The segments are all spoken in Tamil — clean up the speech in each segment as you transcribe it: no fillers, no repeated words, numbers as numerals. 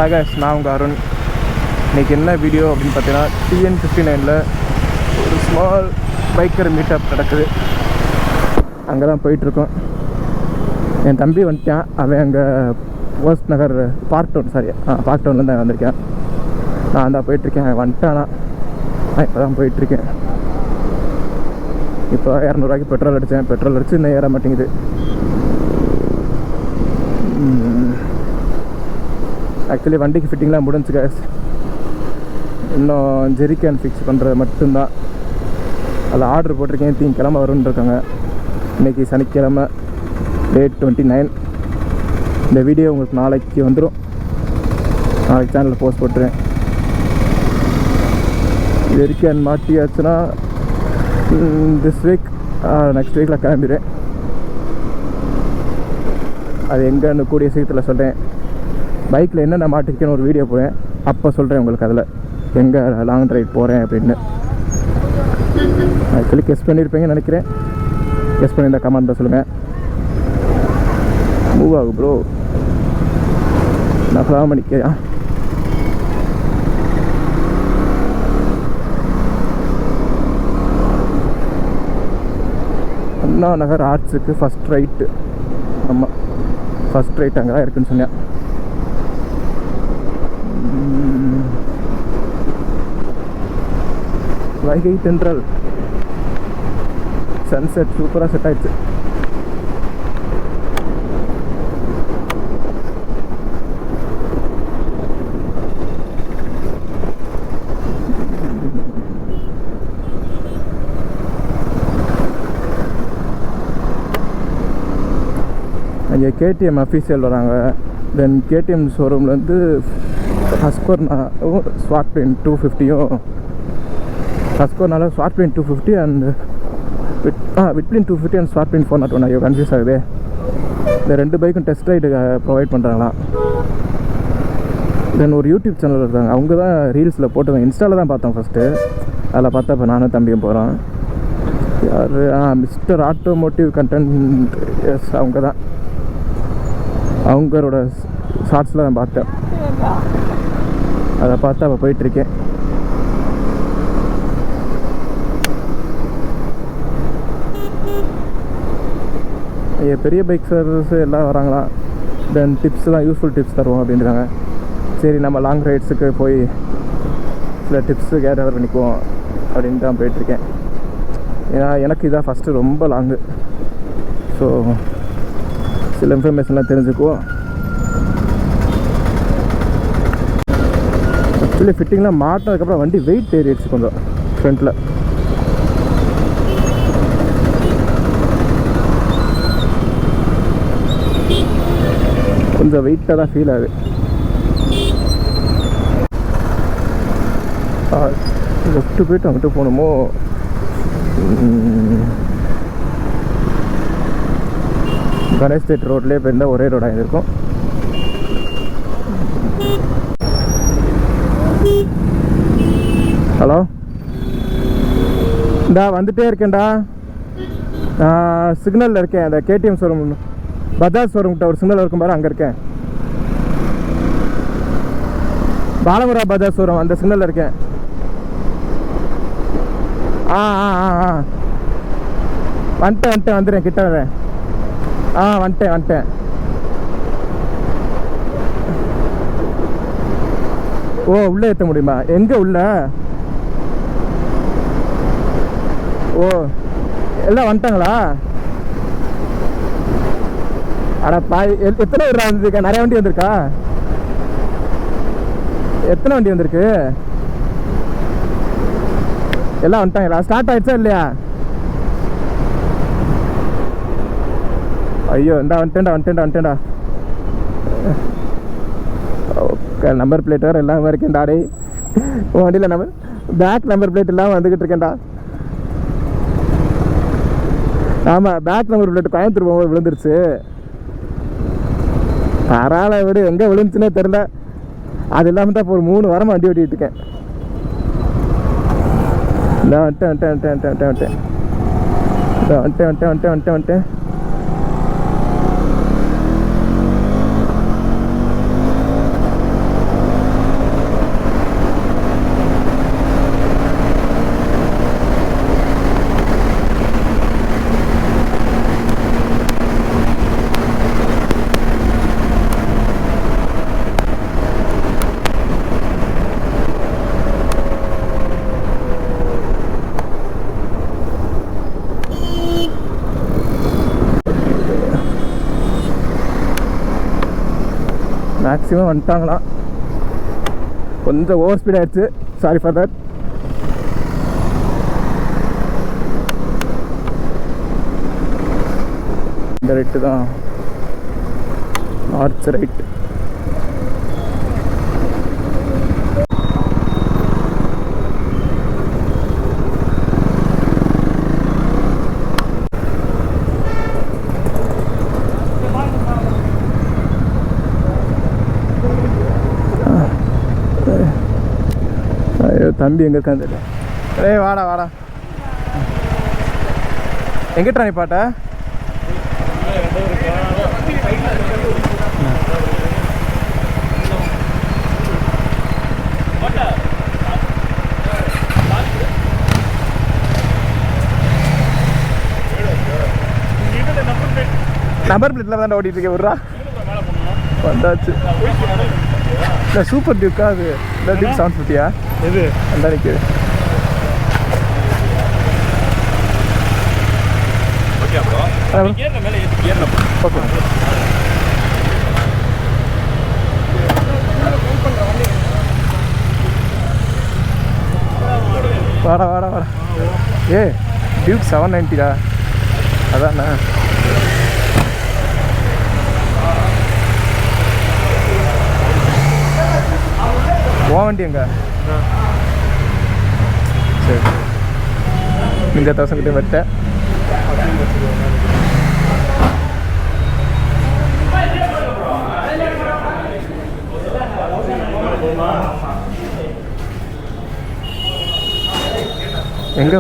ஹாய் गाइस, நான் உங்கள் அருண். இன்றைக்கி என்ன வீடியோ அப்படின்னு பார்த்தீங்கன்னா, TN59 ஒரு ஸ்மால் பைக்கர் மீட்டப் நடக்குது. அங்கே தான் போயிட்டுருக்கோம். என் தம்பி வந்துட்டான். அவன் அங்கே போஸ்ட் நகர் பார்க் டவுன்லேருந்து வந்திருக்கேன். நான் தான் போயிட்டுருக்கேன். அவன் வந்துட்டானா, நான் இப்போ தான் போயிட்டுருக்கேன். இப்போ 200 ரூபாய்க்கு பெட்ரோல் அடித்து இன்னும் ஏற மாட்டேங்குது. ஆக்சுவலி வண்டிக்கு ஃபிட்டிங்லாம் முடிஞ்சு guys. இன்னும் ஜெரிக்கேன் ஃபிக்ஸ் பண்ணுறது மட்டும்தான். அதில் ஆர்டர் போட்டிருக்கேன். திங்கக்கிழமை வரும்னு இருக்காங்க. இன்றைக்கி சனிக்கிழமை டேட் 29. இந்த வீடியோ உங்களுக்கு நாளைக்கு வந்துடும். நாளைக்கு சேனலில் போஸ்ட் போட்டுருவேன். ஜெரிக்கேன் மாட்டியாச்சுன்னா திஸ் வீக் நெக்ஸ்ட் வீக்கில் கிளம்பிடுவேன். அது எங்கேன்னு கூடிய சீக்கிரத்தில் சொல்கிறேன். பைக்கில் என்னென்ன மாட்டிருக்கேன்னு ஒரு வீடியோ போடுவேன். அப்போ சொல்கிறேன் உங்களுக்கு அதில் எங்கே லாங் ட்ரைவ் போகிறேன் அப்படின்னு. ஆக்சுவலி கெஸ் பண்ணியிருப்பீங்கன்னு நினைக்கிறேன். கெஸ் பண்ணியிருந்தா கமெண்ட்டில் சொல்லுங்கள். மூவ் ஆகும் ப்ரோ. நான் ஃபுல்லாக மணிக்கையா அண்ணா நகர் ஆர்ட்ஸுக்கு ஃபஸ்ட் ரைட்டு. ஆமாம், ஃபஸ்ட் ரைட் அங்கே தான் இருக்குதுன்னு சொன்னேன். வைகை தென்றல் சன்செட் சூப்பராக செட் ஆயிடுச்சு. இங்கே KTM அஃபீஷியல் வராங்க. தென் KTM ஷோரூம்லேருந்து ஹஸ்கோர்னாவும் ஸ்வாட் பெயின் 250யும் ஹஸ்கோர்னால Svartpilen 250 and Vitpilen 250 and Svartpilen 401. ஐயோ கன்ஃபியூஸ் ஆகுது. இந்த 2 பைக்கும் டெஸ்ட் ரைடு ப்ரொவைட் பண்ணுறாங்களாம். தென் ஒரு யூடியூப் சேனல் இருக்காங்க. அவங்க தான் ரீல்ஸில் போட்டுருந்தாங்க. இன்ஸ்டாவில் தான் பார்த்தோம் ஃபஸ்ட்டு. அதில் பார்த்தா இப்போ நானும் தம்பியும் போகிறோம். யார் மிஸ்டர் ஆட்டோமோட்டிவ் கண்டென்ட். எஸ், அவங்க தான். அவங்களோட ஷார்ட்ஸில் தான் பார்த்தேன். அதை பார்த்தா அப்போ போயிட்டுருக்கேன். பெரிய பைக் சர்வீஸ் எல்லாம் வராங்களா. தென் டிப்ஸ் தான், யூஸ்ஃபுல் டிப்ஸ் தருவோம் அப்படின்றாங்க. சரி, நம்ம லாங் ரைட்ஸுக்கு போய் சில டிப்ஸு கேதர் பண்ணிக்குவோம் அப்படின்னு தான் போயிட்டுருக்கேன். ஏன்னா எனக்கு இதான் ஃபஸ்ட்டு ரொம்ப லாங்கு. ஸோ சில இன்ஃபர்மேஷன்லாம் தெரிஞ்சுக்குவோம். ஆக்சுவலி ஃபிட்டிங்லாம் மாட்டினதுக்கப்புறம் வண்டி வெயிட் ஏறிடுச்சு கொஞ்சம் ஃப்ரண்ட்டில். கொஞ்சம் வெயிட்டாக தான் ஃபீல் ஆகுது. லெஃப்ட்டு போய்ட்டு அங்கிட்டு போகணுமோ. கணேஷ் தேட் ரோட்லேயே போயிருந்தால் ஒரே ரோடாக இருக்கும். ஹலோ, இந்தா வந்துகிட்டே இருக்கேன்டா. சிக்னலில் இருக்கேன். அந்த KTM ஷோரூம், பஜாஜ் ஷோரூம்கிட்ட ஒரு சிக்னல் இருக்கும் பாரு, அங்கே இருக்கேன். பாலமுரா பஜாஜ் ஷோரூம் அந்த சிக்னலில் இருக்கேன். வந்துடுறேன். கிட்ட வரேன். வந்துட்டேன். ஓ, உள்ளே ஏற்ற முடியுமா? எங்கே உள்ள? ஓ, எல்லாம் வந்துட்டாங்களா? அடா பாய், எத்தனை பேர் வந்துருக்கா? நிறைய வண்டி வந்திருக்கா? எத்தனை வண்டி வந்திருக்கு? எல்லாம் வந்துட்டாங்களா? ஸ்டார்ட் ஆயிடுச்சா இல்லையா? ஐயோ, இந்தா வந்துட்டேன்டா. ஓகே, நம்பர் பிளேட் வேறு எல்லாமே இருக்கேன்டா. டே, வண்டியில் நம்பர் பேக் நம்பர் பிளேட் இல்லாமல் வந்துக்கிட்டு இருக்கேன்டா. ஆமாம், பேக் நம்பர் பிளேட் கோயம்புத்தூர் போகும்போது விழுந்துருச்சு. பரவாயில்ல விடு, எங்கே விழுந்துச்சுன்னே தெரில. அது இல்லாமல் தான் இப்போ ஒரு 3 வாரமாக வண்டி ஓட்டிகிட்டு இருக்கேன். வந்துட்டேன். மேக்ஸிமம் வந்துட்டாங்களாம். கொஞ்சம் ஓவர் ஸ்பீட் ஆகிடுச்சு, சாரி ஃபார் தட். இந்த ரைட்டு தான் நார்த் ரைட். ஐயோ தம்பி எங்கே இருக்கான்னு தெரியல. ஏய் வாடா வாடா. எங்கிட்டா நீ பாட்ட? நம்பர் பிளேட்ல தான் ஓடிட்டு இருக்கேன். விட்றா வந்தாச்சு. இல்லை சூப்பர் டியூக்கா அது? இந்த டியூக் 750யா? எது அந்த நிற்குது. ஓகே வாடா வாடா வாடா. ஏ டியூக் 790டா? அதாண்ணா. வண்டி எங்க? சரி இந்த 1000 கிட்ட வட்டேன். எங்கே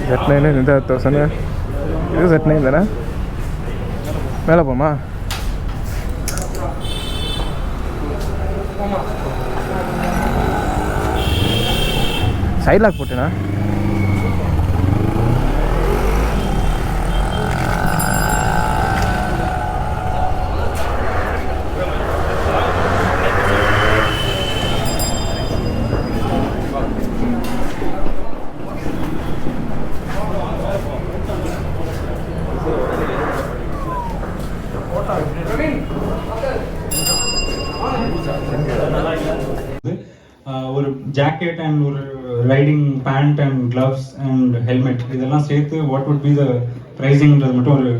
Z9 இந்த 1000 இது Z9 தானே? மேலே போமா? சைட் லாக் போட்டேனா? ஒரு ஜாக்கெட் அண்ட் ஒரு riding pant and gloves and helmet இதெல்லாம் சேர்த்து வாட் வுட் பி த பிரைசிங்ன்றது மட்டும் ஒரு.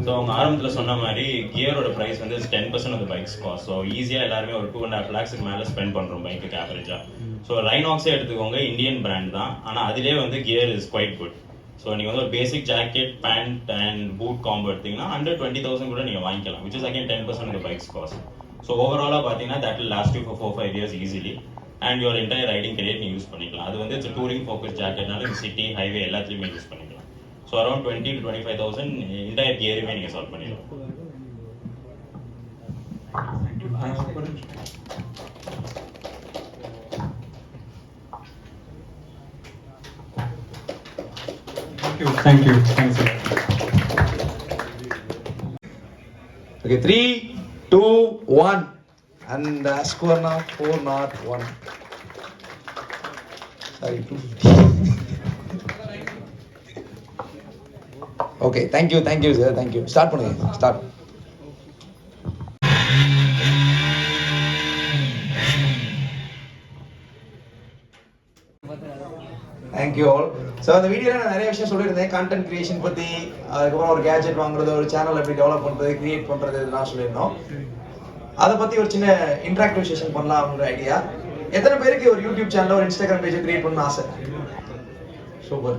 ஸோ அவங்க ஆரம்பத்தில் சொன்ன மாதிரி கியரோட ப்ரைஸ் வந்து 10% off the bikes cost. So ஈஸியாக எல்லாருமே ஒரு 2.5 lakhs மேலே ஸ்பெண்ட் பண்ணுறோம் பைக்குக்கு ஆவரேஜாக. ஸோ ரைனாக்ஸே எடுத்துக்கோங்க, இந்தியன் பிராண்ட் தான், ஆனால் அதிலே வந்து gear is quite good. So நீங்கள் வந்து ஒரு basic jacket pant and boot combo எடுத்தீங்கன்னா under 20,000 கூட நீங்கள் வாங்கிக்கலாம், which is again 10% of the bike's cost. So ஓவராலாக பார்த்தீங்கன்னா that will last you for 4-5 years easily and your entire riding career நீங்கள் யூஸ் பண்ணிக்கலாம். அது வந்து இட்ஸ் டூரிங் ஃபோக்கஸ் ஜாக்கெட்னால இந்த சிட்டி ஹைவே எல்லாத்துலேயுமே யூஸ் பண்ணிக்கலாம். ஸோ அரௌண்ட் 20,000 to 25,000 என்டையர் கியருமே நீங்கள் சால்வ் பண்ணிடலாம். Thank you. Thanks. Okay, 3, 2, 1, and score now 401. Sorry, 250. Okay, thank you sir, thank you. Start பண்ணுங்க, start. Thank you all. So அந்த வீடியோவில் நான் நிறைய விஷயம் சொல்லியிருந்தேன், கான்டென்ட் கிரியேஷன் பற்றி, அதுக்கப்புறம் ஒரு கேஜெட் வாங்குறது, ஒரு சேனல் எப்படி டெவலப் பண்ணுறது, கிரியேட் பண்ணுறது, இதெல்லாம் சொல்லியிருந்தோம். அதை பற்றி ஒரு சின்ன இன்ட்ராக்டிவ் செஷன் பண்ணலாம் அப்படின்ற ஐடியா. எத்தனை பேருக்கு ஒரு யூடியூப் சேனல் ஒரு இன்ஸ்டாகிராம் பேஜ் கிரியேட் பண்ணணும்னு ஆசை? சூப்பர்.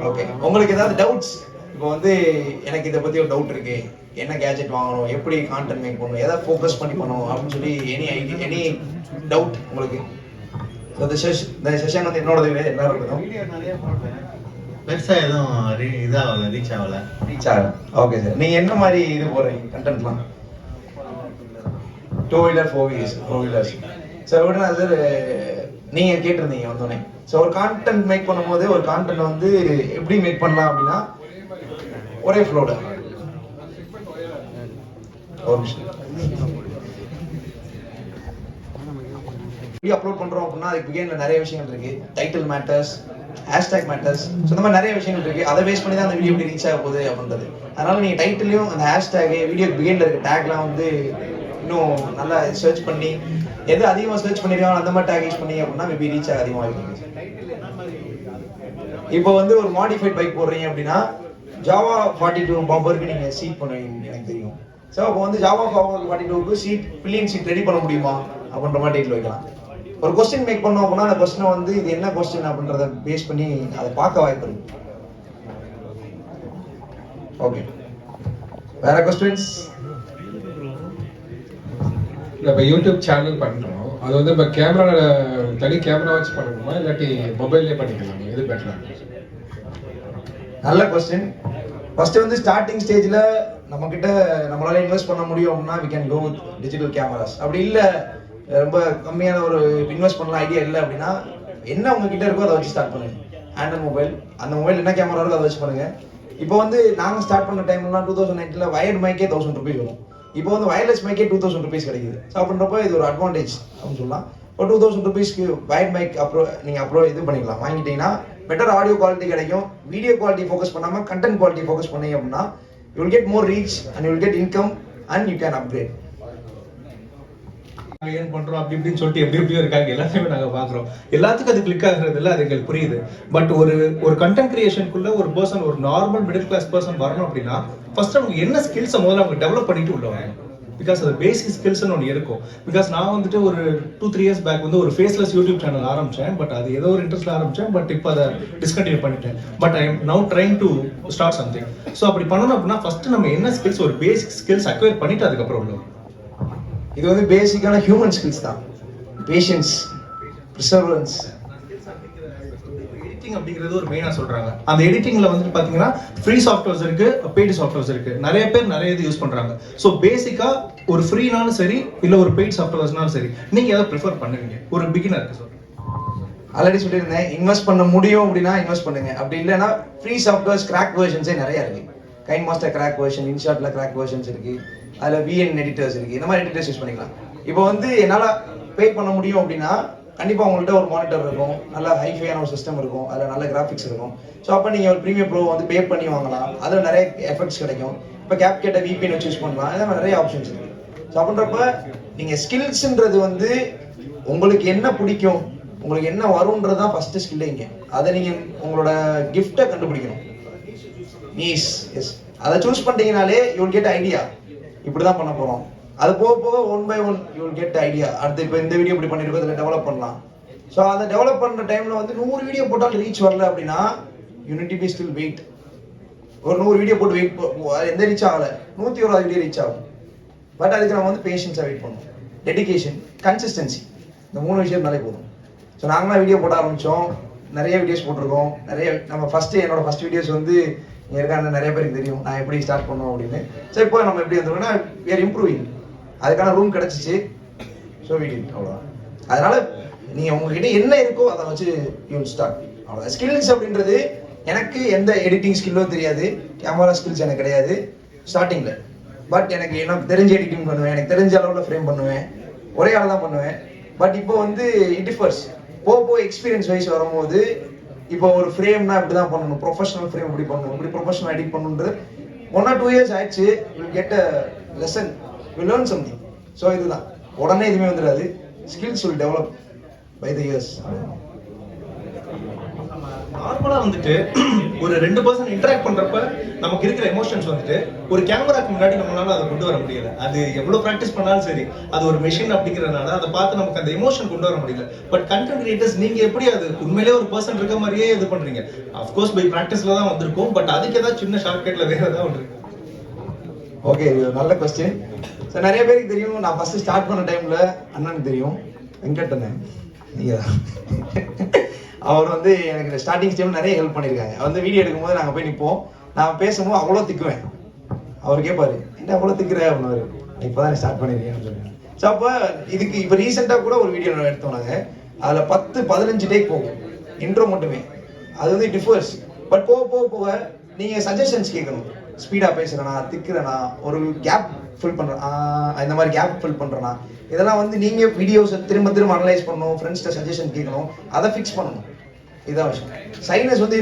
ஓகே, உங்களுக்கு ஏதாவது டவுட்ஸ்? இப்போ வந்து எனக்கு இதை பற்றி ஒரு டவுட் இருக்கு, என்ன கேஜெட் வாங்கணும், எப்படி கான்டென்ட் மேக் பண்ணணும், எதாவது ஃபோக்கஸ் பண்ணி பண்ணணும் அப்படின்னு சொல்லி எனி டவுட் உங்களுக்கு? இந்த செஷன் வந்து என்னோட எல்லாரும் பெருசா எதுவும் இதாகல, ரீச் ஆகல. ஓகே சார், நீங்க என்ன மாதிரி இது போறீங்க கண்டென்ட்லாம்? 2 wheeler 4 wheelers சார் விட சார் நீங்க கேட்டிருந்தீங்க வந்தோடனே. ஸோ ஒரு கான்டென்ட் மேக் பண்ணும்போது ஒரு கான்டென்ட் வந்து எப்படி மேக் பண்ணலாம் அப்படின்னா ஒரே ஃப்ளோட ஒரு நிமிஷம் வீடியோ அப்லோட் பண்றோம் அப்படின்னா அதுக்கு பிகினிங்ல நிறைய விஷயங்கள் இருக்கு. Title matters, hashtag matters, so இந்த மாதிரி நிறைய விஷயங்கள் இருக்கு. அதை பேஸ் பண்ணி தான் அந்த வீடியோ எப்படி ரீச் ஆக போகுது அப்படின்றது. அதனால நீங்க டைட்டிலையும் அந்த ஹேஷ்டேக் வீடியோ பிகின்ல இருக்க டேக்லாம் வந்து இன்னும் நல்லா சர்ச் பண்ணி எது அதிகமாக சர்ச் பண்ணிருக்காங்க அந்த மாதிரி டேக் யூஸ் பண்ணி அப்படின்னா மேபி ரீச் ஆக அதிகமாக இருக்கு. இப்போ வந்து ஒரு மாடிஃபைட் பைக் போடுறீங்க அப்படின்னா ஜாவா 42 பாம்பருக்கு நீங்க சீட் பண்ணுவீங்க எனக்கு தெரியும். ஸோ அப்போ வந்து ஜாவா 42க்கு சீட் பில்லியன் சீட் ரெடி பண்ண முடியுமா அப்படின்ற மாதிரி டைட்டில் வைக்கலாம். ஒரு கொஸ்டின் மேக் பண்ணோம் அப்படின்னா அந்த கொஸ்டினை வந்து இது என்ன கொஸ்டின் அப்படின்றத பேஸ் பண்ணி அதை பார்க்க வாய்ப்பு இருக்கு. ஓகே, வேற கொஸ்டின்ஸ்? இப்போ யூடியூப் சேனல் பண்ணுறோம், அது வந்து இப்போ கேமரா தனி கேமரா வச்சு பண்ணணுமா இல்லாட்டி மொபைல்லே பண்ணிக்கலாமா, எது பெட்டரா? நல்ல கொஸ்டின். ஃபர்ஸ்ட் வந்து ஸ்டார்டிங் ஸ்டேஜில் நம்மளால இன்வெஸ்ட் பண்ண முடியும் அப்படின்னா we can go with digital cameras. அப்படி இல்லை ரொம்ப கம்மியான ஒரு இன்வெஸ்ட் பண்ணலாம் ஐடியா இல்லை அப்படின்னா என்ன உங்ககிட்ட இருக்கோ அதை வச்சு ஸ்டார்ட் பண்ணுங்க. ஆண்ட்ராய்ட் மொபைல், அந்த மொபைல் என்ன கேமரா இருக்கோ அதை வச்சு பண்ணுங்க. இப்போ வந்து நாங்கள் ஸ்டார்ட் பண்ண டைம்லாம் 2019 வயர்டு மைக்கே 1000 rupees வரும். இப்போ வந்து வயர்லெஸ் மைக்கே 2000 rupees கிடைக்குது. ஸோ அப்படின்றப்போ இது ஒரு அட்வான்டேஜ் அப்படின்னு சொல்லலாம். இப்போ 2000 rupeesக்கு வயர்ட் மைக் நீங்கள் இது பண்ணிக்கலாம். வாங்கிட்டீங்கன்னா பெட்டர் ஆடியோ குவாலிட்டி கிடைக்கும். வீடியோ குவாலிட்டி ஃபோக்கஸ் பண்ணாமல் கண்டென்ட் குவாலிட்டி ஃபோக்கஸ் பண்ணீங்க அப்படின்னா you will get more reach and you will get income and you can upgrade. ஏன் பண்றோம் அப்படி இப்படின்னு சொல்லிட்டு எப்படியோ இருக்காங்க, எல்லாத்தையுமே நாங்க பாக்குறோம். எல்லாத்துக்கும் அது கிளிக் ஆகுறது இல்லை, அது எங்களுக்கு புரியுது. பட் ஒரு கண்டென்ட் கிரியேஷனுக்குள்ள ஒரு பர்சன், ஒரு நார்மல் மிடில் கிளாஸ் பர்சன் வரணும் அப்படின்னா ஃபர்ஸ்ட் அவங்க என்ன ஸ்கில்ஸை முதல்ல அவங்க டெவலப் பண்ணிட்டு உள்ள வரணும். பிகாஸ் அது பேசிக் ஸ்கில்ஸ்னு ஒன்று இருக்கும். பிகாஸ் நான் வந்துட்டு ஒரு 2-3 years பேக் வந்து ஒரு ஃபேஸ்லெஸ் யூடியூப் சேனல் ஆரம்பிச்சேன். பட் அது ஏதோ ஒரு இன்ட்ரெஸ்ட்ல ஆரம்பிச்சேன். பட் இப்போ அதை டிஸ்கண்டினியூ பண்ணிட்டேன். But I am now trying to start something. So அப்படி பண்ணணும் அப்படின்னா ஃபர்ஸ்ட் நம்ம என்ன ஸ்கில்ஸ், ஒரு பேசிக் ஸ்கில்ஸ் அக்வயர் பண்ணிட்டு அதுக்கப்புறம் உள்ள வரும். இது வந்து பேசிக்கான ஹியூமன் ஸ்கில்ஸ் தான். Patience, perseverance. எடிட்டிங் அப்படிங்கிறது ஒரு மெயினா சொல்றாங்க. அந்த எடிட்டிங்ல வந்து பாத்தீங்கன்னா ஃப்ரீ சாஃப்ட்வேர்ஸ் இருக்கு, பெய்டு சாஃப்ட்வேர்ஸ் இருக்கு. நிறைய பேர் நிறைய இது யூஸ் பண்றாங்க. ஸோ பேசிக்கா ஒரு ஃப்ரீனாலும் சரி இல்ல ஒரு பெய்டு சாஃப்ட்வேர்ஸ்னாலும் சரி, நீங்க எதை ப்ரிஃபர் பண்ணுவீங்க ஒரு பிகினருக்கு? ஆல்ரெடி சொல்லியிருந்தேன், இன்வெஸ்ட் பண்ண முடியும் அப்படின்னா இன்வெஸ்ட் பண்ணுங்க. அப்படி இல்லைன்னா ஃப்ரீ சாஃப்ட்வேர்ஸ் கிராக் வெர்ஷன்ஸே நிறைய இருக்கு. கைன் மாஸ்டர் கிராக் வெர்ஷன், இன்ஷாட்ல கிராக் வெர்ஷன்ஸ் இருக்கு, அதில் விஎன் எடிட்டர்ஸ் இருக்கு. இந்த மாதிரி எடிட்டர்ஸ் யூஸ் பண்ணிக்கலாம். இப்போ வந்து என்னால் பே பண்ண முடியும் அப்படின்னா கண்டிப்பாக உங்கள்கிட்ட ஒரு மானிட்டர் இருக்கும், நல்ல ஹைஃபையான ஒரு சிஸ்டம் இருக்கும், அதில் நல்ல கிராஃபிக்ஸ் இருக்கும். ஸோ அப்போ நீங்கள் ஒரு ப்ரீமியம் ப்ரோ வந்து பே பண்ணி வாங்கலாம். அதில் நிறைய எஃபெக்ட்ஸ் கிடைக்கும். இப்போ கேப்கேட்டை VPN வச்சு யூஸ் பண்ணலாம். இந்த மாதிரி நிறைய ஆப்ஷன்ஸ் இருக்கு. ஸோ அப்படின்றப்ப நீங்கள் ஸ்கில்ஸ்ன்றது வந்து உங்களுக்கு என்ன பிடிக்கும், உங்களுக்கு என்ன வரும்ன்றது தான் ஃபர்ஸ்ட் ஸ்கில்லைங்க. அதை நீங்கள் உங்களோட கிஃப்டை கண்டுபிடிக்கணும். எஸ் அதை சூஸ் பண்ணிட்டீங்கனாலே யூ வில் கெட் ஐடியா, இப்படி தான் பண்ண போகிறோம். அது போக போக 1 by 1 you will get idea. அடுத்து இப்போ இந்த வீடியோ இப்படி பண்ணியிருக்கோம், இதில் டெவலப் பண்ணலாம். ஸோ அதை டெவலப் பண்ணுற டைமில் வந்து 100 வீடியோ போட்டாலும் ரீச் வரல அப்படின்னா யூனிட்டி பி ஸ்டில் வெயிட். ஒரு 100 வீடியோ போட்டு வெயிட் எந்த ரீச் ஆகலை, 101 வீடியோ ரீச் ஆகும். பட் அதுக்கு நம்ம வந்து பேஷன்ஸாக வெயிட் பண்ணணும். டெடிகேஷன், கன்சிஸ்டன்சி, இந்த 3 விஷயம்னாலே போதும். ஸோ நாங்களாம் வீடியோ போட ஆரம்பித்தோம், நிறைய வீடியோஸ் போட்டிருக்கோம். நம்ம என்னோட ஃபர்ஸ்ட் வீடியோஸ் வந்து இங்கே இருக்காங்க நிறைய பேருக்கு தெரியும் நான் எப்படி ஸ்டார்ட் பண்ணோம் அப்படின்னு. ஸோ இப்போ நம்ம எப்படி வந்தோம்னா we are improving. அதுக்கான ரூம் கிடச்சிச்சு. ஸோ வீடியோ அவ்வளோதான். அதனால நீங்கள் உங்ககிட்ட என்ன இருக்கோ அதை வச்சு யூ ஸ்டார்ட். அவ்வளோதான். ஸ்கில்ஸ் அப்படின்றது எனக்கு எந்த எடிட்டிங் ஸ்கில்லும் தெரியாது, கேமரா ஸ்கில்ஸ் எனக்கு கிடையாது ஸ்டார்டிங்கில். பட் எனக்கு தெரிஞ்ச எடிட்டிங் பண்ணுவேன், எனக்கு தெரிஞ்ச அளவில் ஃப்ரேம் பண்ணுவேன், ஒரே ஆள் தான் பண்ணுவேன். பட் இப்போ வந்து இட் டிஃபர்ஸ். போக எக்ஸ்பீரியன்ஸ் வைஸ் வரும்போது இப்போ ஒரு ஃப்ரேம்னா இப்படி தான் பண்ணணும், ப்ரொஃபஷனல் ஃப்ரேம் இப்படி பண்ணணும், இப்படி ப்ரொஃபஷனல் எடிட் பண்ணணுன்றது 1 or 2 years ஆயிடுச்சு. Will get a lesson, will learn something. So இதுதான், உடனே எதுவுமே வந்துடாது. Skills will develop by the years. நார்மலாக வந்துட்டு ஒரு 2% இன்டராக்ட் பண்றப்ப நமக்கு இருக்கிற எமோஷன்ஸ் வந்துட்டு ஒரு கேமராக்கு முன்னாடி நம்மளால அதை கொண்டு வர முடியல. அது எவ்வளவு ப்ராக்டிஸ் பண்ணாலும் சரி, அது ஒரு மெஷின் அப்படிங்கிறதுனால அதை பார்த்து நமக்கு அந்த எமோஷன் கொண்டு வர முடியல. பட் கண்டென்ட் கிரியேட்டர்ஸ் நீங்க எப்படி அது உண்மையிலேயே ஒரு பர்சன் இருக்க மாதிரியே இது பண்றீங்க? அஃப்கோர்ஸ் பை ப்ராக்டிஸ்ல தான் வந்திருக்கும். பட் அதுக்கு ஏதாவது சின்ன ஷார்ட்கட்ல வேற ஏதாவது ஒன்று இருக்கு? ஓகே, நல்ல கொஸ்டின். ஸோ நிறைய பேருக்கு தெரியும், நான் ஃபர்ஸ்ட் ஸ்டார்ட் பண்ண டைம்ல அண்ணனுக்கு தெரியும், வெங்கட் அண்ணன். அவர் வந்து எனக்கு ஸ்டார்டிங் ஸ்டேஜ் நிறைய ஹெல்ப் பண்ணியிருக்காங்க. வந்து வீடியோ எடுக்கும்போது நாங்கள் போய் நிற்போம், நான் பேசும்போது அவ்வளோ திக்குவேன். அவர் கேட்பாரு, என்ன அவ்வளோ திக்குற அப்படின்னாரு. இப்போதான் ஸ்டார்ட் பண்ணிருக்கேன்னு சொல்லுவேன். ஸோ அப்போ இதுக்கு இப்போ ரீசெண்டாக கூட ஒரு வீடியோ எடுத்தோம் நாங்கள். அதில் 10-15 டேக் போகும் இன்ட்ரோ மட்டுமே. அது வந்து டிஃபர்ஸ். பட் போக நீங்கள் சஜஷன்ஸ் கேட்கணும். ஸ்பீடாக பேசுகிறேனா, திக்குறேனா, ஒரு கேப் ஃபில் பண்ணுறேன், இந்த மாதிரி கேப் ஃபில் பண்ணுறேனா, இதெல்லாம் வந்து நீங்கள் வீடியோஸை திரும்ப அனலைஸ் பண்ணணும், ஃப்ரெண்ட்ஸ்கிட்ட சஜஷன் கேட்கணும், அதை ஃபிக்ஸ் பண்ணணும். இதுதான் விஷயம். ஷைனஸ் வந்து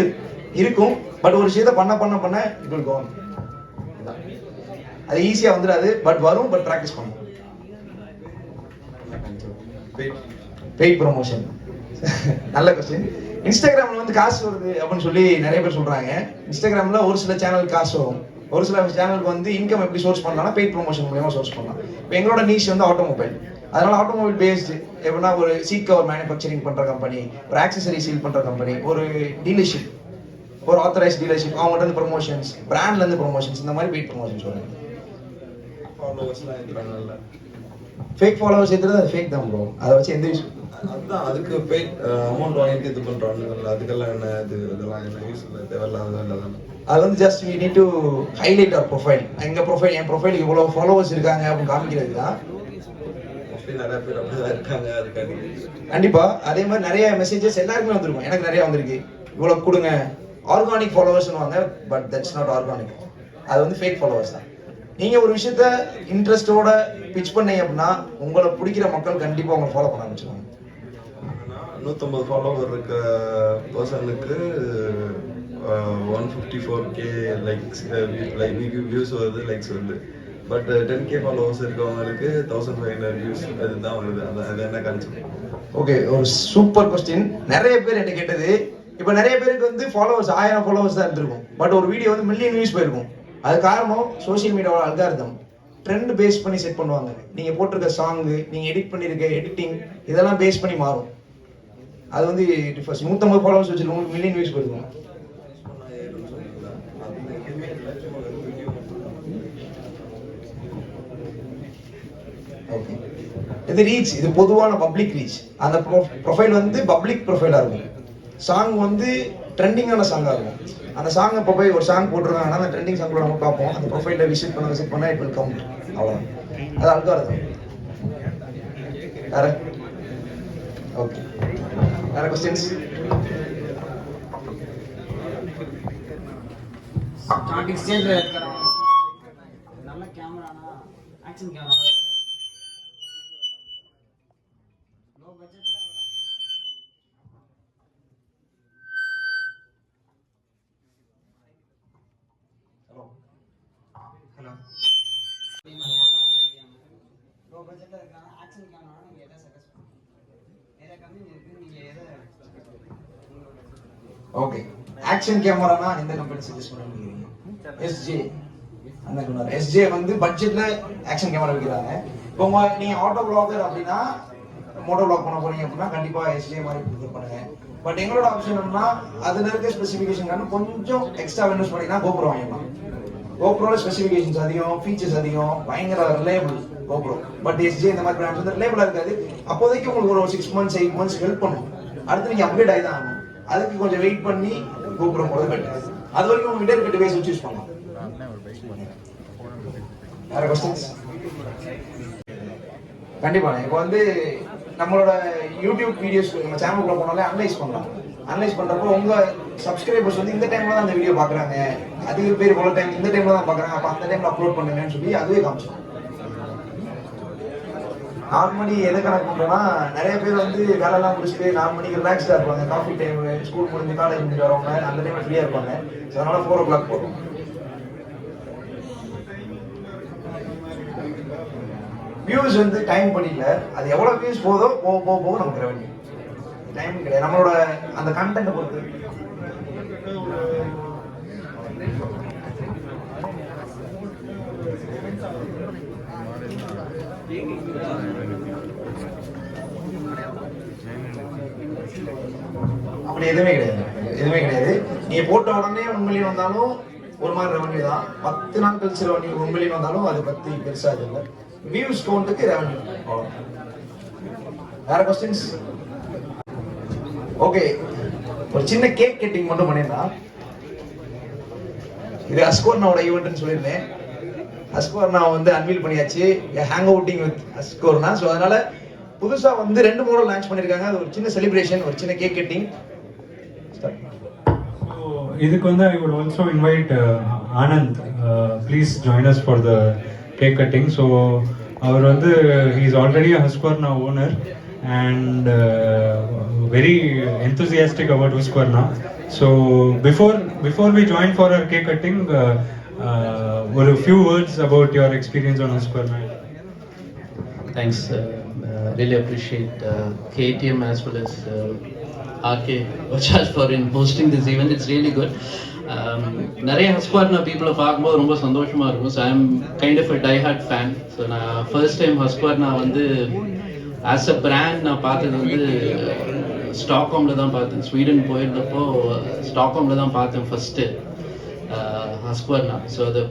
இருக்கும், பட் ஒரு விஷயத்தை பண்ண இட் வில் கோ ஆன். அது ஈஸியாக வந்துடாது, பட் வரும், பட் ப்ராக்டிஸ் பண்ணும். பெய்ட் ப்ரொமோஷன் நல்ல கொஸ்டின். இன்ஸ்டாகிராமில் வந்து காசு வருது அப்படின்னு சொல்லி நிறைய பேர் சொல்கிறாங்க. இன்ஸ்டாகிராமில் ஒரு சில சேனல் காசு வரும், ஒரு சில சேனலுக்கு வந்து இன்கம் எப்படி சோர்ஸ் பண்ணலாம்னா பெய்ட் ப்ரொமோஷன் மூலியமாக சோர்ஸ் பண்ணலாம். இப்போ எங்களோட நீஷ் வந்து ஆட்டோமொபைல், அதனால ஆட்டோமொபைல் பேஸ்டு எப்படின்னா ஒரு சீட் கவர் மேனுஃபேக்சரிங் பண்ணுற கம்பெனி, ஒரு ஆக்சசரி சீல் பண்ணுற கம்பெனி, ஒரு டீலர்ஷிப், ஒரு ஆத்தரைஸ் டீலர்ஷிப், அவங்ககிட்ட இருந்து ப்ரொமோஷன்ஸ், பிராண்ட்லேருந்து ப்ரொமோஷன்ஸ், இந்த மாதிரி பெய்ட் ப்ரொமோஷன்ஸ் வரும். ஃபாலோவர்ஸ்லாம் இருக்கிறாங்கல்ல, ஃபேக் ஃபாலோவர்ஸ் எடுத்துறது அது ஃபேக் தான் ப்ரோ. அதை வச்சு எந்த யூஸ்? அதுதான் அதுக்கு பெய்ட் அமௌண்ட் வாங்கிட்டு இது பண்ணுறாங்கல்ல, அதுக்கெல்லாம் என்ன இது, இதெல்லாம் என்ன யூஸ் இல்லை, தேவையில்லாத இல்லை தானே. அது வந்து just we need to highlight our profile. எங்க ப்ரொஃபைல், என் ப்ரொஃபைலுக்கு இவ்வளோ ஃபாலோவர்ஸ் இருக்காங்க அப்படின்னு காமிக்கிறது தான். நிறைய பேர் அப்படிதான் இருக்காங்க, அதுக்காக. கண்டிப்பா அதே மாதிரி நிறைய மெசேஜஸ் எல்லாருக்குமே வந்திருக்கும், எனக்கு நிறைய வந்திருக்கு. இவ்வளோ கொடுங்க, ஆர்கானிக் ஃபாலோவர்ஸ்னு வாங்க, பட் தட்ஸ் நாட் ஆர்கானிக். அது வந்து ஃபேக் ஃபாலோவர்ஸ் தான். நீங்க ஒரு விஷயத்த இன்ட்ரெஸ்டோட பிச் பண்ணீங்க அப்படின்னா உங்களை பிடிக்கிற மக்கள் கண்டிப்பா உங்களை ஃபாலோ பண்ண ஆரம்பிச்சிருவாங்க. 150 ஃபாலோவர் இருக்க பர்சனுக்கு 154K லைக்ஸ் வியூஸ் வருது, லைக்ஸ் வருது. பட் 10K ஃபாலோவர்ஸ் இருக்கவங்களுக்கு 1500 வியூஸ் அதுதான் வருது. அது என்ன கான்செப்ட்? ஓகே, ஒரு சூப்பர் கொஸ்டின். நிறைய பேர் என்ன கேட்டது, இப்போ நிறைய பேருக்கு வந்து ஃபாலோவர்ஸ் 1000 ஃபாலோவர்ஸ் தான் இருந்திருக்கும், பட் ஒரு வீடியோ வந்து மில்லியன் வியூஸ் போயிருக்கும். அது காரணம் சோஷியல் மீடியாவோட அல்காரிதம். ட்ரெண்ட் பேஸ் பண்ணி செட் பண்ணுவாங்க. நீங்க போட்டிருக்க சாங்கு, நீங்க எடிட் பண்ணிருக்க எடிட்டிங், இதெல்லாம் பேஸ் பண்ணி மாறும். அது வந்து 150 ஃபாலோவர்ஸ் வச்சிருக்கவங்களுக்கு மில்லியன் வியூஸ் போயிருக்கும். ஓகே, இது ரீச், இது பொதுவான பப்ளிக் ரீச். அந்த ப்ரொஃபைல் வந்து பப்ளிக் ப்ரொஃபைலாக இருக்கும். சாங் வந்து ட்ரெண்டிங்கான சாங்காக இருக்கும். அந்த சாங் இப்போ போய் ஒரு சாங் போட்டிருக்காங்கன்னா அந்த ட்ரெண்டிங் சாங் கூட நம்ம பார்ப்போம். அந்த ப்ரொஃபைலில் விசிட் பண்ண இட் வில் கவுண்ட். அவ்வளோதான், அது அல்காரிதம். வேற ஓகே, வேற கொஸ்டின்ஸ்? ஸ்டார்டிங் ஸ்டேஜ்ல இருக்கிறோம், நல்ல கேமரானா ஆக்ஷன் கேமரா, லோ பட்ஜெட்ல ஹலோ லோ பட்ஜெட்ல இருக்காங்க ஆக்ஷன் கேமரா, நீங்க எதை சஜஸ்ட் பண்ணுவீங்க? நிறைய கம்பெனி இருக்கு, நீங்க எதை? ஓகே, ஆக்ஷன் கேமரானா எந்த கம்பெனி சஜஸ்ட் பண்ணுவீங்க? எஸ்ஜே. அந்த சொன்னார் எஸ்ஜே வந்து பட்ஜெட்ல ஆக்ஷன் கேமரா விற்கிறாங்க. இப்போ நீங்க ஆட்டோ பிளாகர் அப்படின்னா, மோட்டோ பிளாக் பண்ண போறீங்க அப்படின்னா கண்டிப்பா எஸ்ஜே மாதிரி ப்ரிஃபர் பண்ணுங்க. பட் எங்களோட ஆப்ஷன் என்னன்னா, அதுல இருக்க ஸ்பெசிஃபிகேஷன் கொஞ்சம் எக்ஸ்ட்ரா இன்வெஸ்ட் பண்ணீங்கன்னா கோப்ரோ வாங்கிடலாம். கோப்ரோல ஸ்பெசிஃபிகேஷன்ஸ் அதிகம், ஃபீச்சர்ஸ் அதிகம், பயங்கர ரிலையபிள் கோப்ரோ. பட் எஸ்ஜே இந்த மாதிரி பிராண்ட்ஸ் வந்து ரிலையபிளா இருக்காது. அப்போதைக்கு உங்களுக்கு ஒரு 6 months 8 months ஹெல்ப் பண்ணும். அடுத்து நீங்க அப்கிரேட் ஆகி தான் ஆகணும். அதுக்கு கொஞ்சம் வெயிட் பண்ணி கோப்ரோ போகிறது பெட்டர். அது வரைக்கும் உங்க கிட்ட இருக்க டிவைஸ் யூஸ் பண்ணலாம். வேற கொஸ்டின்ஸ்? கண்டிப்பா. இப்போ வந்து நம்மளோட யூடியூப் வீடியோஸ் நம்ம சேனலுக்குள்ள போனாலே அனலைஸ் பண்ணலாம். அனலைஸ் பண்றப்போ உங்க சப்ஸ்கிரைபர்ஸ் வந்து இந்த டைம்ல தான் அந்த வீடியோ பாக்குறாங்க, அதிக பேர் இவ்வளவு டைம் இந்த டைம்ல தான் பாக்குறாங்க, அப்ப அந்த டைம்ல அப்லோட் பண்ணுங்கன்னு சொல்லி அதுவே காமிச்சிடும். நார்மலி எதை கணக்கு பண்றோம்னா, நிறைய பேர் வந்து வேலைலாம் முடிச்சுட்டு 4 மணிக்கு ரிலாக்ஸ்டா இருப்பாங்க. காஃபி டைம், ஸ்கூல் முடிஞ்சு காலேஜ் முடிஞ்சு வரவங்க அந்த டைம் ஃப்ரீயா இருப்பாங்க. அதனால 4 o'clock போகும். வியூஸ் வந்து டைம் பண்ணிக்கல, அது எவ்வளவு வியூஸ் போதோ போக நமக்கு ரெவன்யூ. டைம் கிடையாது, நம்மளோட அந்த கண்டென்ட் பொறுத்து. அப்படி எதுவுமே கிடையாது. நீங்க போட்ட உடனே 1 மில்லியன் வந்தாலும் ஒரு மாதிரி ரெவன்யூ தான். 10 நாள் கழிச்சு ரெவன்யூ 1 மில்லியன் வந்தாலும் அது பத்தி பெருசா இல்லை. வியூஸ் கவுண்ட்டுக்கு ரெவன்யூ. வேற கொஸ்டின்ஸ்? ஓகே, ஒரு சின்ன கேக் கட்டிங் மட்டும் பண்ணிடலாம். இது அஸ்கோர்னாவோட ஈவெண்ட்னு சொல்லியிருந்தேன். அஸ்கோர்னா வந்து அன்வீல் பண்ணியாச்சு, ஹேங் அவுட்டிங் வித் அஸ்கோர்னா. ஸோ அதனால புதுசா வந்து 2 மாடல் லான்ச் பண்ணிருக்காங்க. அது ஒரு சின்ன செலிப்ரேஷன், ஒரு சின்ன கேக் கட்டிங். இதுக்கு வந்து I would also invite Anand. Please join us for the cake cutting. So அவர் வந்து he is already a Husqvarna owner and very enthusiastic about Husqvarna. So before we joined for our cake cutting, were a few words about your experience on Husqvarna. Thanks. Really appreciate KTM as well as RK Bajaj for hosting this event. It's really good. நிறைய ஹஸ்குவார்னா பீப்புளை பார்க்கும்போது ரொம்ப சந்தோஷமாக இருக்கும். So I'm kind of a die hard fan. So நான் ஃபர்ஸ்ட் டைம் ஹஸ்குவார்னா வந்து ஆஸ் அ பிராண்ட் நான் பார்த்தது வந்து ஸ்டாக்ஹோமில் தான் பார்த்தேன். ஸ்வீடன் போயிருந்தப்போ ஸ்டாக்ஹோமில் தான் பார்த்தேன் ஃபஸ்ட்டு ஹஸ்குவார்னா. ஸோ அதை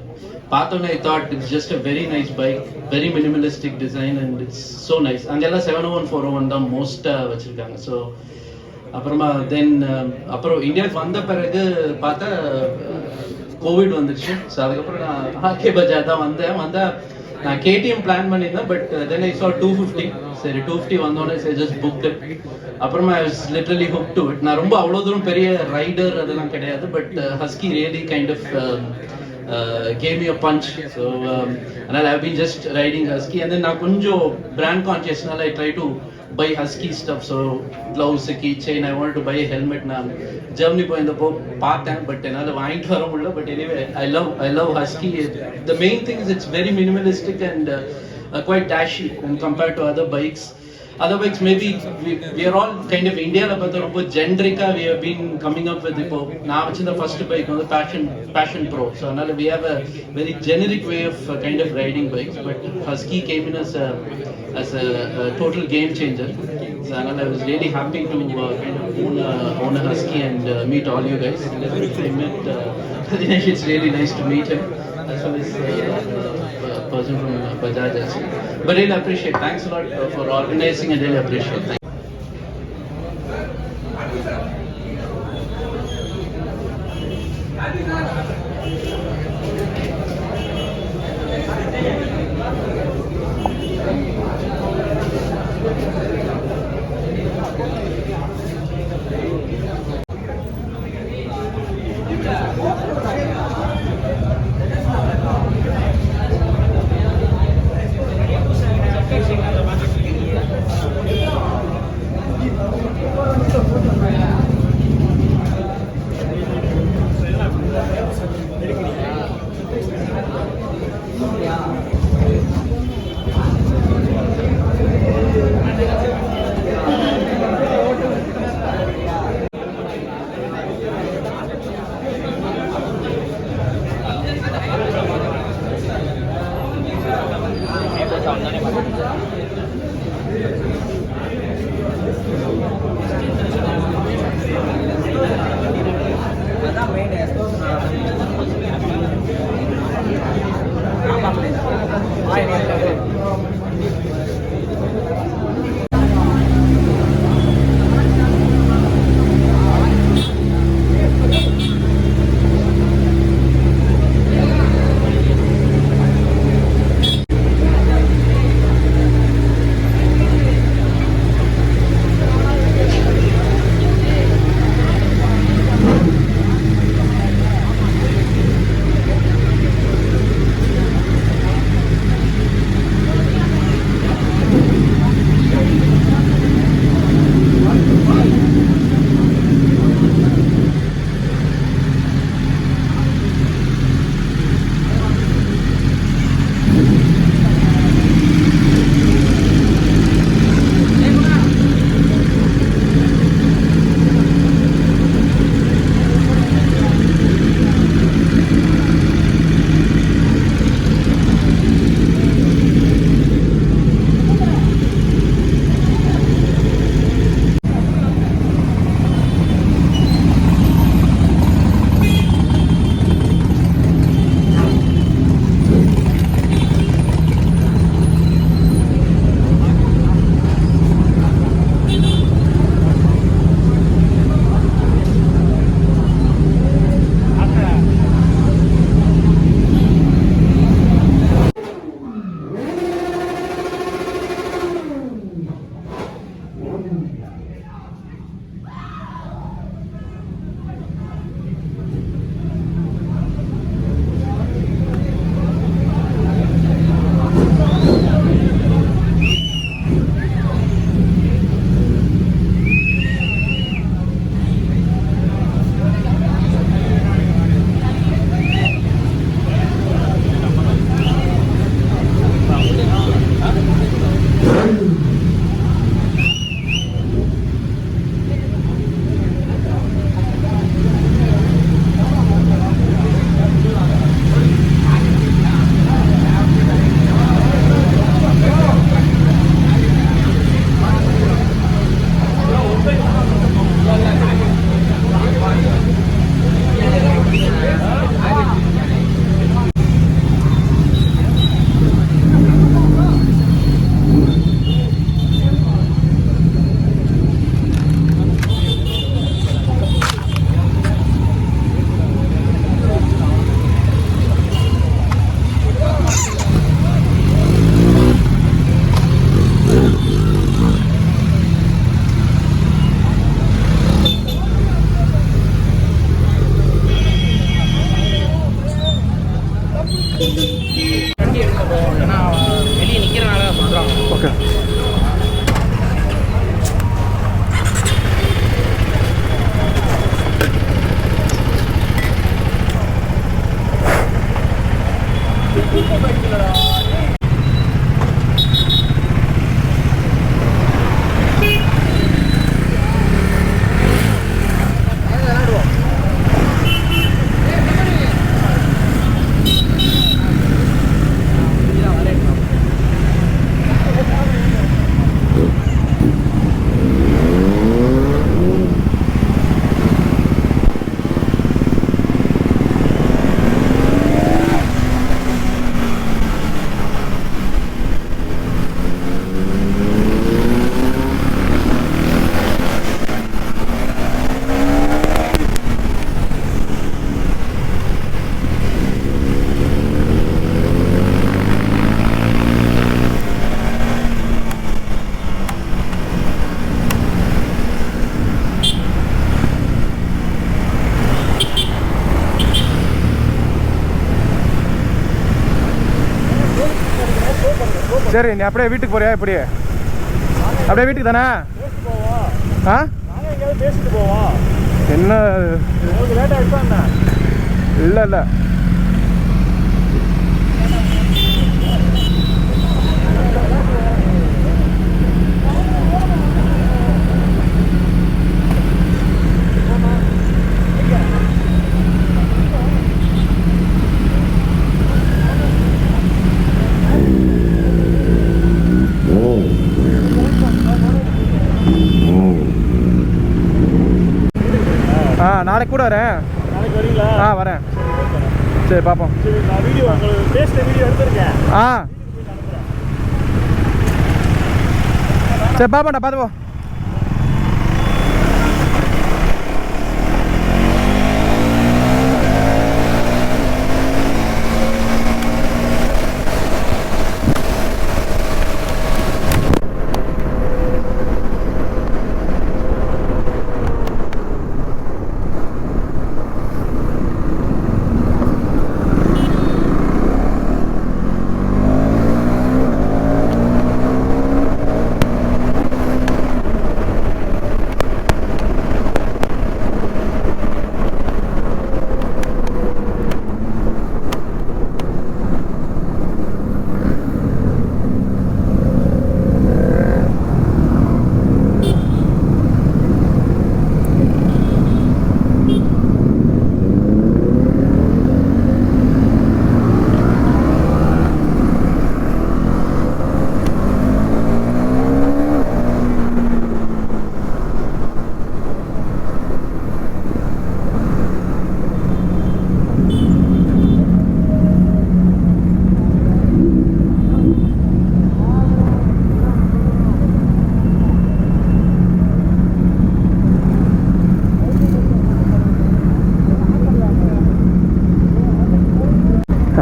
பார்த்தோன்னே I thought it's just a very nice bike, very minimalistic design and it's so nice. அங்கெல்லாம் 701 401 தான் மோஸ்ட்டாக வச்சுருக்காங்க. ஸோ அப்புறமா அப்புறம் இந்தியாவுக்கு வந்த பிறகு பார்த்தா கோவிட் வந்துடுச்சு. ஸோ அதுக்கப்புறம் நான் ஆர்கே பஜாஜ் தான் வந்தேன். நான் கேடிஎம் பிளான் பண்ணியிருந்தேன். But then I saw 250. சரி 250 வந்தோடனே சரி ஜஸ்ட் புக் இட். அப்புறமா I was literally hook to it. நான் ரொம்ப அவ்வளோ தூரம் பெரிய ரைடர் அதெல்லாம் கிடையாது. But Husky really kind of gave me a punch. So and I've been just riding Husky, and then நான் கொஞ்சம் brand conscious நால I try to buy Husky stuff. So gloves, keychain, I wanted to buy a helmet. நான் ஜெர்மனி போயிருந்தப்போ பார்த்தேன், பட் என்னால் வாங்கிட்டு வர முடியல. But anyway I love Husky. The main thing is it's very minimalistic and quite dashy when compared to other bikes. Other bikes maybe we are all kind of India la பார்த்தா ரொம்ப ஜென்ரிக்கா we have been coming up with. இப்போ நான் வச்சிருந்த ஃபர்ஸ்ட் பைக் வந்து passion pro. So அதனால we have a very generic way of kind of riding bikes, but Husky came in as a total game changer. So அதனால I was really happy to kind of own a Husky and meet all you guys. I met Dinesh. It's really nice to meet him as well as person from Bajaj actually. But really appreciate. Thanks a lot for organizing and really appreciate. Thank you. வெளியே நிற்கிறனால சொல்கிறாங்க. ஓகே. சரி, நீ அப்படியே வீட்டுக்கு போறியா? இப்படி அப்படியே வீட்டுக்கு தானே? ஆ, பேசிட்டு போவோம். என்ன லேட் ஆகிடுச்சா? இல்லை இல்லை, நாளைக்கு கூட வரேன். நாளைக்கு வரீங்களா? வரேன். சரி பார்ப்போம். சரி, நான் வீடியோ உங்களுக்கு பேசின வீடியோ எடுத்துருக்கேன். சரி பார்ப்போம்டா, பார்த்துப்போம்.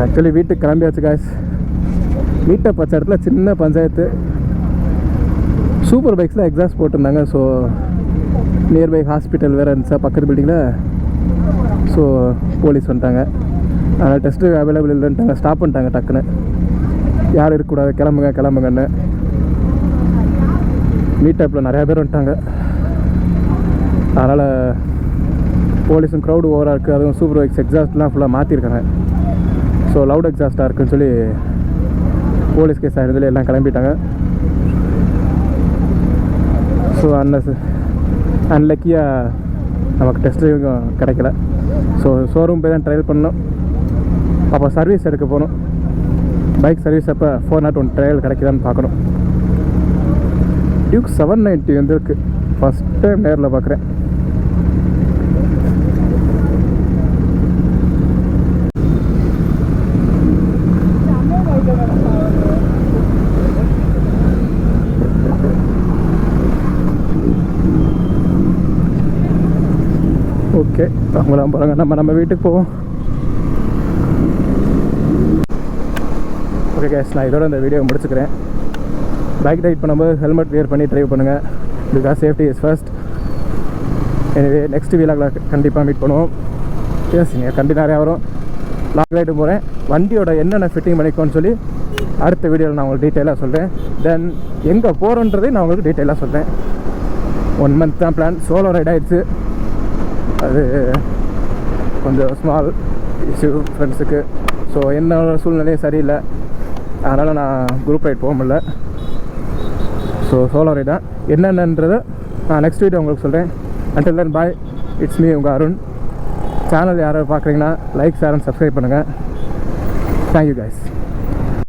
ஆக்சுவலி வீட்டுக்கு கிளம்பியாச்சு காய்ஸ். மீட்டப் வச்ச இடத்துல சின்ன பஞ்சாயத்து. சூப்பர் பைக்ஸில் எக்ஸாஸ்ட் போட்டிருந்தாங்க. ஸோ நியர்பை ஹாஸ்பிட்டல் வேறு இருந்துச்சா பக்கத்து பில்டிங்கில். ஸோ போலீஸ் வந்துட்டாங்க. அதனால் டெஸ்ட்டு அவைலபிள் இல்லைன்ட்டாங்க. ஸ்டாப் பண்ணிட்டாங்க டக்குன்னு. யாரும் இருக்கக்கூடாது, கிளம்புங்கன்னு. மீட்டப்பில் நிறையா பேர் வந்துட்டாங்க. அதனால் போலீஸும் க்ரௌடு ஓவராக இருக்குது. அதுவும் சூப்பர் பைக்ஸ் எக்ஸாஸ்ட்லாம் ஃபுல்லாக மாற்றிருக்காங்க. ஸோ லவுட் எக்ஸாஸ்ட்டாக இருக்குன்னு சொல்லி போலீஸ் கேஸ் ஆகிருந்ததில் எல்லாம் கிளம்பிட்டாங்க. ஸோ அன்லக்கியாக நமக்கு டெஸ்ட் ட்ரைவிங்கும் கிடைக்கல. ஸோ ஷோரூம் போய் தான் ட்ரையல் பண்ணோம். அப்போ சர்வீஸ் எடுக்க போகணும். பைக் சர்வீஸ் அப்போ 401 ட்ரையல் கிடைக்குதான்னு பார்க்கணும். டியூக் 790 வந்துருக்கு. ஃபஸ்ட் டைம் நேரில் பார்க்குறேன். ஓகே, அவங்களாம் போகிறாங்க. நம்ம வீட்டுக்கு போவோம். ஓகே கேஸ், நான் இதோட இந்த வீடியோ முடிச்சுக்கிறேன். பைக் ரைட் பண்ணும்போது ஹெல்மெட் வியர் பண்ணி ட்ரைவ் பண்ணுங்கள். Because safety is first. எனவே நெக்ஸ்ட் வீலாகில் கண்டிப்பாக மீட் பண்ணுவோம். எஸ், நீங்கள் கண்டி நிறையா வரும். லாங் ரைடு போகிறேன். வண்டியோட என்னென்ன ஃபிட்டிங் பண்ணிக்கோன்னு சொல்லி அடுத்த வீடியோவில் நான் உங்களுக்கு டீட்டெயிலாக சொல்கிறேன். தென் எங்கே போகிறோன்றதை நான் உங்களுக்கு டீட்டெயிலாக சொல்கிறேன். 1 month தான் பிளான். சோலோ ரைட் ஆகிடுச்சு. அது கொஞ்சம் ஸ்மால் இஷ்யூ ஃப்ரெண்ட்ஸுக்கு. ஸோ என்னோட சூழ்நிலையும் சரியில்லை, அதனால் நான் குரூப் ரைட் போக முடியல. ஸோ சோலோ ரைட் தான். என்னென்னன்றதை நான் நெக்ஸ்ட் வீடியோ உங்களுக்கு சொல்கிறேன். until then bye, it's me உங்கள் அருண். சேனல் யாராவது பார்க்குறீங்கன்னா லைக், ஷேர் அண்ட் சப்ஸ்கிரைப் பண்ணுங்கள். Thank you guys.